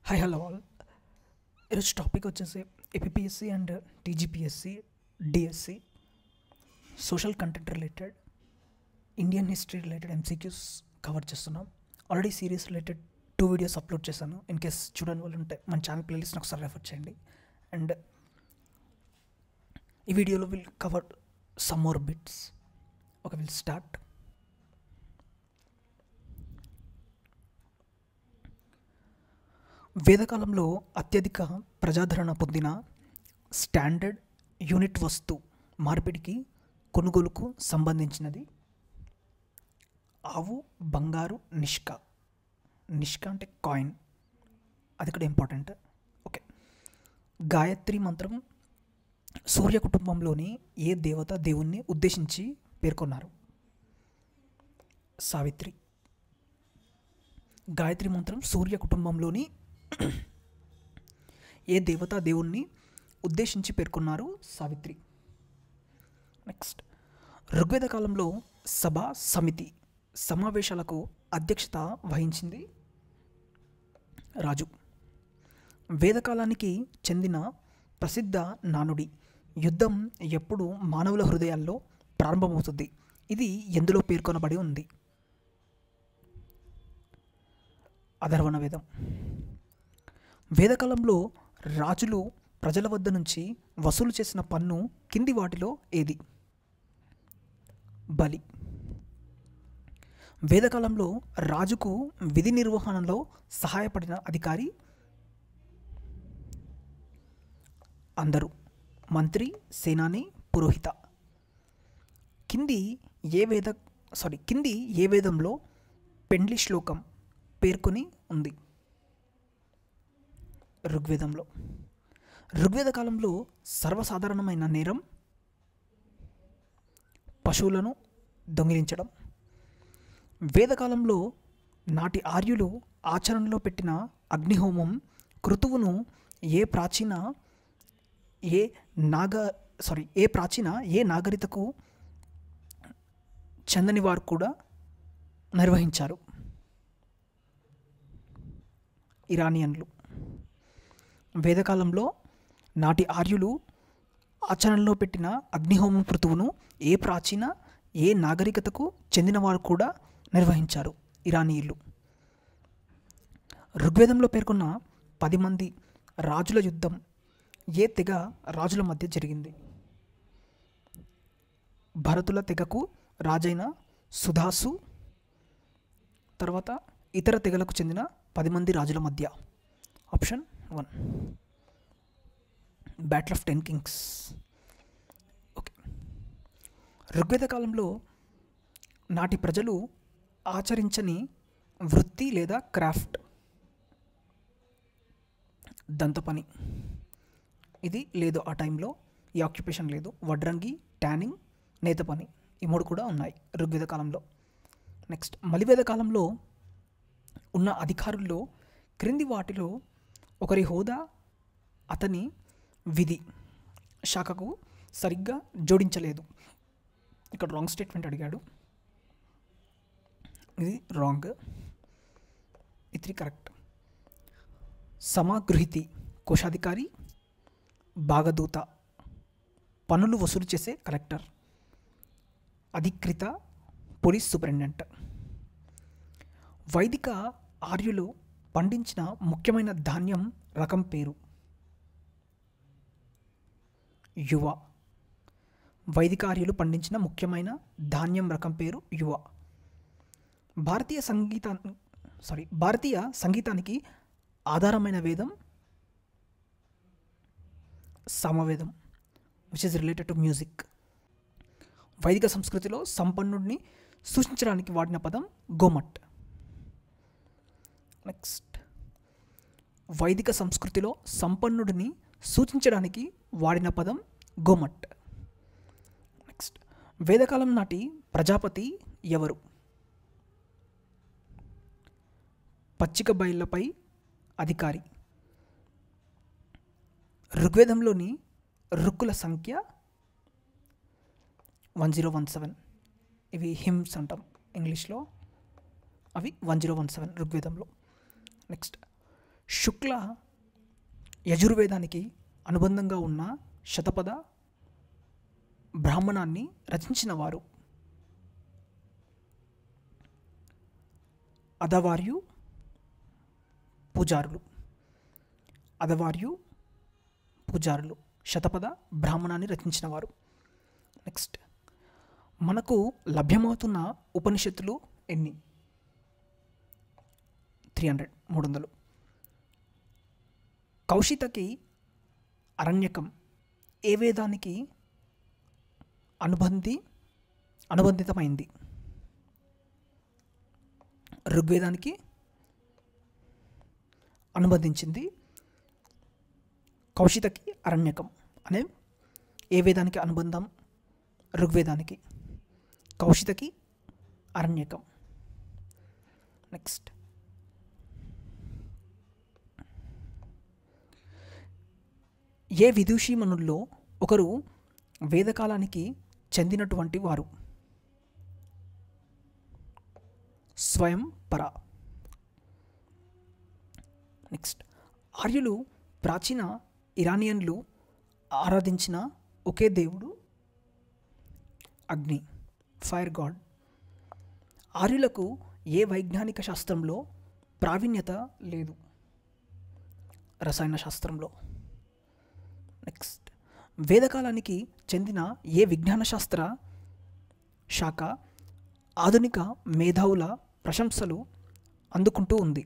Hi hello all. ఈరోజు topic వచ్చేసి APSC and TGPSC DSC social content related Indian history related MCQs cover చేస్తున్నాం. Already series related 2 videos upload చేశాను. In case చూడని వాళ్ళు ఉంటే మన ఛానల్ ప్లేలిస్ట్ని ఒకసారి రెఫర్ చేయండి. అండ్ ఈ వీడియోలో will cover some more bits. Okay, will start. వేదకాలంలో అత్యధిక ప్రజాదరణ పొందిన స్టాండర్డ్ యూనిట్ వస్తు మార్పిడికి కొనుగోలుకు సంబంధించినది ఆవు, బంగారు, నిష్క. నిష్క అంటే కాయిన్, అది కూడా ఇంపార్టెంట్. ఓకే, గాయత్రి మంత్రం సూర్య కుటుంబంలోని ఏ దేవత దేవుణ్ణి ఉద్దేశించి పేర్కొన్నారు? సావిత్రి. గాయత్రి మంత్రం సూర్య కుటుంబంలోని ఏ దేవతా దేవుణ్ణి ఉద్దేశించి పేర్కొన్నారు? సావిత్రి. నెక్స్ట్, ఋగ్వేద కాలంలో సభ, సమితి సమావేశాలకు అధ్యక్షత వహించింది రాజు. వేదకాలానికి చెందిన ప్రసిద్ధ నానుడి యుద్ధం ఎప్పుడు మానవుల హృదయాల్లో ప్రారంభమవుతుంది? ఇది ఎందులో పేర్కొనబడి ఉంది? అథర్వణ వేదం. వేదకాలంలో రాజులు ప్రజల వద్ద నుంచి వసూలు చేసిన పన్ను కింది వాటిలో ఏది? బలి. వేదకాలంలో రాజుకు విధి నిర్వహణలో సహాయపడిన అధికారి? అందరూ. మంత్రి, సేనాని, పురోహిత. కింది ఏ వేదంలో పెండ్లి శ్లోకం పేర్కొని ఉంది? ఋగ్వేదంలో. ఋగ్వేద కాలంలో సర్వసాధారణమైన నేరం పశువులను దొంగిలించడం. వేదకాలంలో నాటి ఆర్యులు ఆచరణలో పెట్టిన అగ్నిహోమం క్రతువును ఏ ప్రాచీన నాగరికతకు చెందని వారు కూడా నిర్వహించారు? ఇరానియన్లు. వేదకాలంలో నాటి ఆర్యులు ఆచరణలో పెట్టిన అగ్నిహోమం క్రతువును ఏ నాగరికతకు చెందినవారు కూడా నిర్వహించారు? ఇరానీయులు. ఋగ్వేదంలో పేర్కొన్న 10 మంది రాజుల యుద్ధం ఏ తెగ రాజుల మధ్య జరిగింది? భరతుల తెగకు రాజైన సుధాసు, తర్వాత ఇతర తెగలకు చెందిన 10 మంది రాజుల మధ్య. Option 1, battle of 10 Kings. Okay, Rigveda కాలంలో నాటి ప్రజలు ఆచరించని వృత్తి లేదా క్రాఫ్ట్? దంతపని. ఇది లేదు, ఆ టైంలో ఈ ఆక్యుపేషన్ లేదు. వడ్రంగి, ట్యానింగ్, నేత పని, ఈ 3 కూడా ఉన్నాయి ఋగ్వేద కాలంలో. నెక్స్ట్, మలివేద కాలంలో ఉన్న అధికారుల్లో క్రింది వాటిలో ఒకరి హోదా అతని విధి శాఖకు సరిగ్గా జోడించలేదు. ఇక్కడ రాంగ్ స్టేట్మెంట్ అడిగాడు, ఇది రాంగ్, ఇది కరెక్ట్. సమాగృహితి కోశాధికారి, భాగదూత పన్నులు వసూలు చేసే కలెక్టర్, అధికృత పోలీస్ సూపరింటెండెంట్. వైదిక ఆర్యులు పండించిన ముఖ్యమైన ధాన్యం రకం పేరు? యువ. వైదిక ఆర్యులు పండించిన ముఖ్యమైన ధాన్యం రకం పేరు యువ. భారతీయ సంగీతానికి ఆధారమైన వేదం? సామవేదం, which is related to music. వైదిక సంస్కృతిలో సంపన్నుడిని సూచించడానికి వాడిన పదం గోమట్. నెక్స్ట్, వైదిక సంస్కృతిలో సంపన్నుడిని సూచించడానికి వాడిన పదం గోమట్. నెక్స్ట్, వేదకాలం నాటి ప్రజాపతి ఎవరు? పచ్చిక బయళ్ళపై అధికారి. ఋగ్వేదంలోని రుక్కుల సంఖ్య 1017. ఇవి హిమ్స్ అంటాం ఇంగ్లీష్లో, అవి 1017 ఋగ్వేదంలో. నెక్స్ట్, శుక్ల యజుర్వేదానికి అనుబంధంగా ఉన్న శతపథ బ్రాహ్మణాన్ని రచించిన వారు అదవార్యు పూజారులు. అదవార్యు పూజారులు శతపథ బ్రాహ్మణాన్ని రచించిన వారు. నెక్స్ట్, మనకు లభ్యమవుతున్న ఉపనిషత్తులు ఎన్ని? 300. కౌశితకి అరణ్యకం ఏ వేదానికి అనుబంధితమైంది? ఋగ్వేదానికి అనుబంధించింది. కౌశితకి అరణ్యకం అనే ఏ వేదానికి అనుబంధం? ఋగ్వేదానికి. కౌశితకి అరణ్యకం. నెక్స్ట్, ఏ విదూషీమణుల్లో ఒకరు వేదకాలానికి చెందినటువంటి వారు? స్వయంపర. నెక్స్ట్, ఆర్యులు ప్రాచీన ఇరానియన్లు ఆరాధించిన ఒకే దేవుడు అగ్ని, ఫైర్ గాడ్. ఆర్యులకు ఏ వైజ్ఞానిక శాస్త్రంలో ప్రావీణ్యత లేదు? రసాయన శాస్త్రంలో. నెక్స్ట్, వేదకాలానికి చెందిన ఏ విజ్ఞాన శాస్త్ర శాఖ ఆధునిక మేధావుల ప్రశంసలు అందుకుంటూ ఉంది?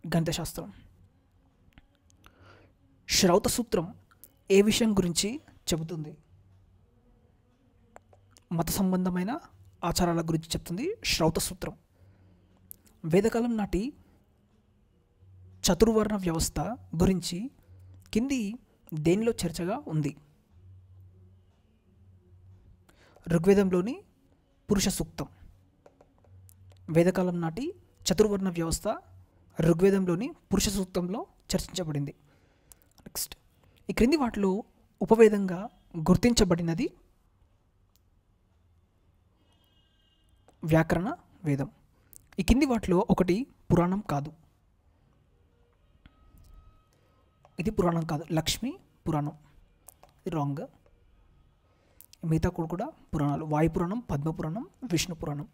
గణితశాస్త్రం. శ్రౌత సూత్రం ఏ విషయం గురించి చెబుతుంది? మత సంబంధమైన ఆచారాల గురించి చెప్తుంది శ్రౌత సూత్రం. వేదకాలం నాటి చతుర్వర్ణ వ్యవస్థ గురించి కింది దేనిలో చర్చగా ఉంది? ఋగ్వేదంలోని పురుష సూక్తం. వేదకాలం నాటి చతుర్వర్ణ వ్యవస్థ ఋగ్వేదంలోని పురుష సూక్తంలో చర్చించబడింది. నెక్స్ట్, ఈ క్రింది వాటిలో ఉపవేదంగా గుర్తించబడినది వ్యాకరణ వేదం. ఈ కింది వాటిలో ఒకటి పురాణం కాదు. ఇది పురాణం కాదు, లక్ష్మీ పురాణం. ఇది రాంగ్. మిగతా కూడా పురాణాలు: వాయుపురాణం, పద్మపురాణం, విష్ణు పురాణం.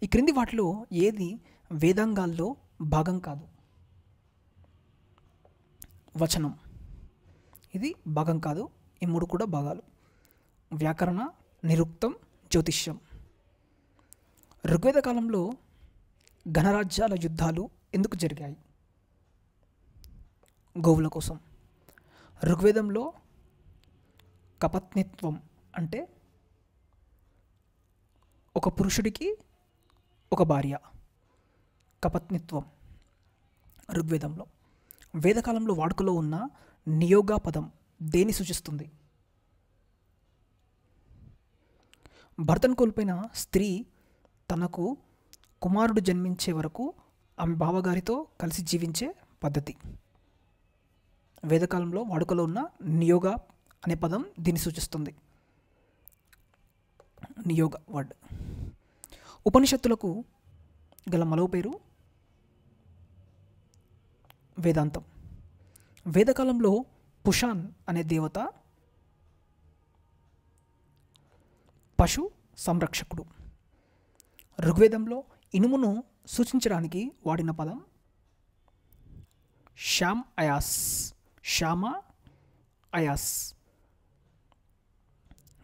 ఈ క్రింది వాటిలో ఏది వేదాంగాల్లో భాగం కాదు? వచనం. ఇది భాగం కాదు. ఈ మూడు కూడా భాగాలు: వ్యాకరణ, నిరుక్తం, జ్యోతిష్యం. ఋగ్వేద కాలంలో గణరాజ్యాల యుద్ధాలు ఎందుకు జరిగాయి? గోవుల కోసం. ఋగ్వేదంలో కపత్నిత్వం అంటే ఒక పురుషుడికి ఒక భార్య. కపత్నిత్వం ఋగ్వేదంలో. వేదకాలంలో వాడుకలో ఉన్న నియోగా పదం దేని సూచిస్తుంది? భర్తను కోల్పోయిన స్త్రీ తనకు కుమారుడు జన్మించే వరకు ఆమె బావగారితో కలిసి జీవించే పద్ధతి. వేదకాలంలో వాడుకలో ఉన్న నియోగా అనే పదం దీన్ని సూచిస్తుంది. నియోగ వర్డ్. ఉపనిషత్తులకు గల మరో పేరు వేదాంతం. వేదకాలంలో పుషాన్ అనే దేవత పశు సంరక్షకుడు. ఋగ్వేదంలో ఇనుమును సూచించడానికి వాడిన పదం శ్యామ్ అయాస్. శ్యామ అయాస్.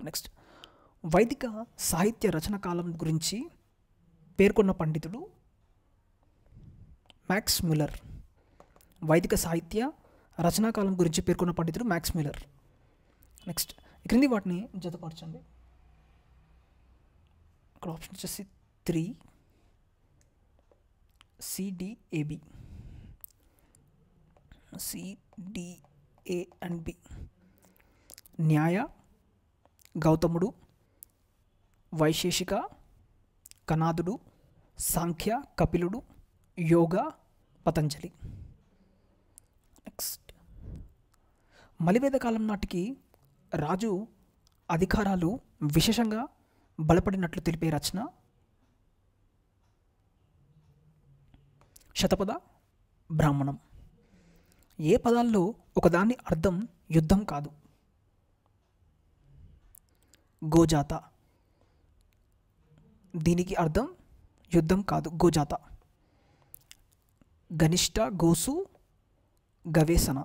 నెక్స్ట్, వైదిక సాహిత్య రచన కాలం గురించి పేర్కొన్న పండితుడు మ్యాక్స్ మిల్లర్. వైదిక సాహిత్య రచనాకాలం గురించి పేర్కొన్న పండితుడు మ్యాక్స్ మిల్లర్. నెక్స్ట్, క్రింది వాటిని జతపరచండి. ఇక్కడ ఆప్షన్ వచ్చేసి 3 CDAB. CDA and B. న్యాయ గౌతముడు, వైశేషిక కనాదుడు, సాంఖ్య కపిలుడు, యోగ పతంజలి. నెక్స్ట్, మలివేద కాలం నాటికి రాజు అధికారాలు విశేషంగా బలపడినట్లు తెలిపే రచన శతపథ బ్రాహ్మణం. ఏ పదాల్లో ఒకదాని అర్థం యుద్ధం కాదు? గోజాత. దీనికి అర్థం యుద్ధం కాదు, గోజాత. గనిష్ట, గోసు, గవేసన,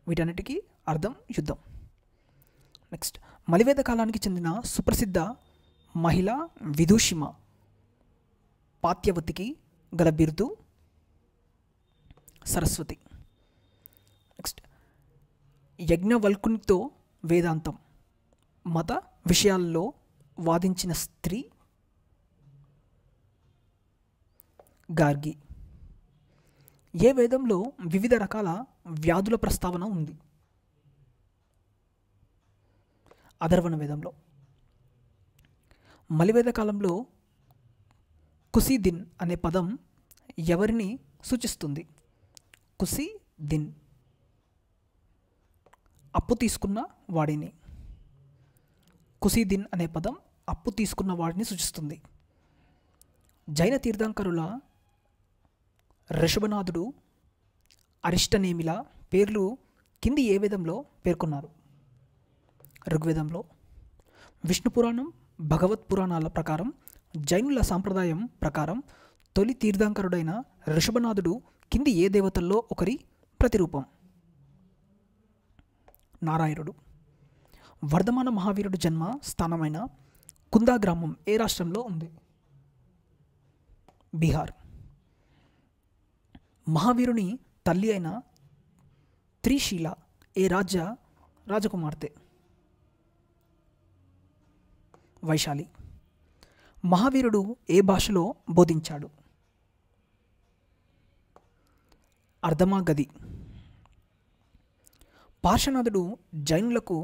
వీటన్నిటికీ అర్థం యుద్ధం. నెక్స్ట్, మలివేద కాలానికి చెందిన సుప్రసిద్ధ మహిళ విదూషిమ. పాత్యవతికి గల బిరుదు సరస్వతి. నెక్స్ట్, యజ్ఞవల్కునితో వేదాంతం మత విషయాల్లో వాదించిన స్త్రీ గార్గి. ఏ వేదంలో వివిధ రకాల వ్యాధుల ప్రస్తావన ఉంది? అథర్వణ వేదంలో. మలివేద కాలంలో కుసీదిన్ అనే పదం ఎవరిని సూచిస్తుంది? కుసీదిన్ అప్పు తీసుకున్న వాడిని. కుసీదిన్ అనే పదం అప్పు తీసుకున్న వాడిని సూచిస్తుంది. జైన తీర్థంకరుల ఋషభనాథుడు, అరిష్టనేమిల పేర్లు కింది ఏ వేదంలో పేర్కొన్నారు? ఋగ్వేదంలో. విష్ణు పురాణం, భగవత్ పురాణాల ప్రకారం, జైనుల సాంప్రదాయం ప్రకారం తొలి తీర్థంకరుడైన ఋషభనాథుడు కింది ఏ దేవతల్లో ఒకరి ప్రతిరూపం? నారాయణుడు. వర్ధమాన మహావీరుడు జన్మ స్థానమైన కుందా గ్రామం ఏ రాష్ట్రంలో ఉంది? బీహార్. మహావీరుని తల్లి అయిన త్రిశీల ఏ రాజకుమార్తె? వైశాలి. మహావీరుడు ఏ భాషలో బోధించాడు? అర్ధమాగధి. పార్శ్వనాథుడు జైనులకు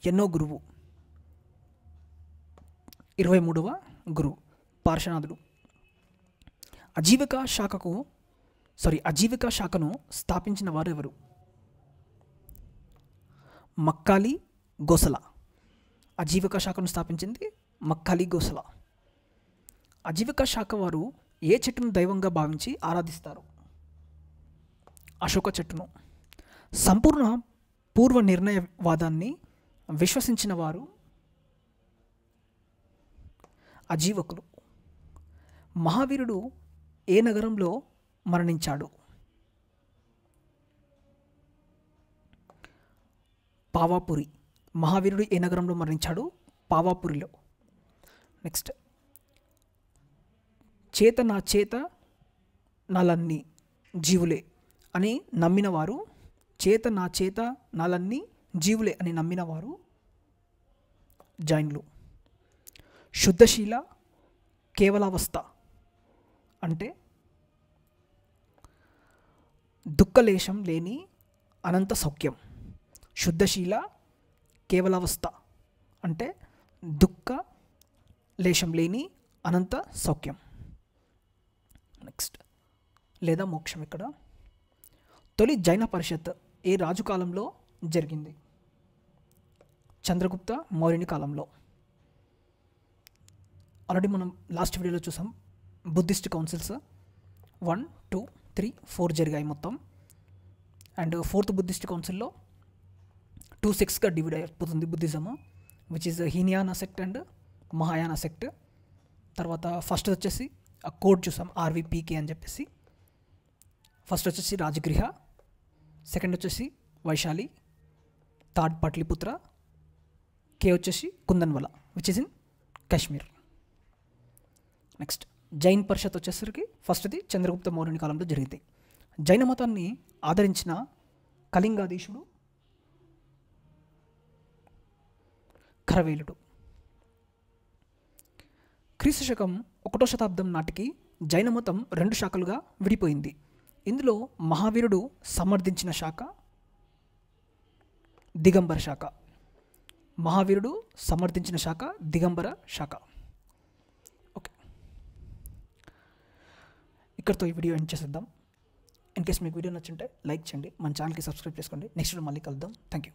ఎన్నో గురువు? 23వ గురువు పార్శ్వనాథుడు. అజీవిక శాఖను స్థాపించిన వారు ఎవరు? మక్కాలి గోసల. అజీవిక శాఖను స్థాపించింది మక్కాలి గోసల. అజీవిక శాఖ వారు ఏ చెట్టును దైవంగా భావించి ఆరాధిస్తారు? అశోక చెట్టును. సంపూర్ణ పూర్వ నిర్ణయవాదాన్ని విశ్వసించిన వారు అజీవకులు. మహావీరుడు ఏ నగరంలో మరణించాడు? పావాపురి. మహావీరుడు ఏ నగరంలో మరణించాడు? పావాపురిలో. నెక్స్ట్, నా చేత నాలన్నీ జీవులే అని నమ్మినవారు, నా చేత నాలన్నీ జీవులే అని నమ్మినవారు జైనులు. శుద్ధశీల కేవలావస్థ అంటే దుఃఖలేశం లేని అనంత సౌఖ్యం. శుద్ధశీల కేవలావస్థ అంటే దుఃఖ లేశం లేని అనంత సౌఖ్యం. నెక్స్ట్, లేదా మోక్షం. ఇక్కడ తొలి జైన పరిషత్ ఏ రాజు కాలంలో జరిగింది? చంద్రగుప్త మౌర్యుని కాలంలో. ఆల్రెడీ మనం లాస్ట్ వీడియోలో చూసాం. బుద్ధిస్ట్ కౌన్సిల్స్ 1, 2, 3, 4 జరిగాయి మొత్తం. అండ్ 4th బుద్ధిస్ట్ కౌన్సిల్లో 2 sectsగా డివైడ్ అయిపోతుంది Buddhism, which is Hinayana sect and Mahayana sect. తర్వాత ఫస్ట్ వచ్చేసి ఆ కోడ్ చూసాం, ఆర్వీపీకే అని చెప్పేసి. ఫస్ట్ వచ్చేసి రాజగృహ, సెకండ్ వచ్చేసి వైశాలి, థర్డ్ పట్లిపుత్ర, కే వచ్చేసి Kundalvana which is in Kashmir. Next, Jain పరిషత్ వచ్చేసరికి ఫస్ట్ది చంద్రగుప్త మౌర్యుని కాలంలో జరిగింది. జైన మతాన్ని ఆదరించిన కళింగాధీశుడు ఖరవేలుడు. క్రీస్తు శకం 1వ శతాబ్దం నాటికి జైన మతం 2 శాఖలుగా విడిపోయింది. ఇందులో మహావీరుడు సమర్థించిన శాఖ దిగంబర శాఖ. మహావీరుడు సమర్థించిన శాఖ దిగంబర శాఖ. ఓకే, ఇక్కడితో ఈ వీడియో ఎండ్ చేసేద్దాం. ఇన్ కేస్ మీకు వీడియో నచ్చుంటే లైక్ చేయండి, మన ఛానల్కి సబ్స్క్రైబ్ చేసుకోండి. నెక్స్ట్ వీడియో మళ్ళీ కలుద్దాం. Thank you.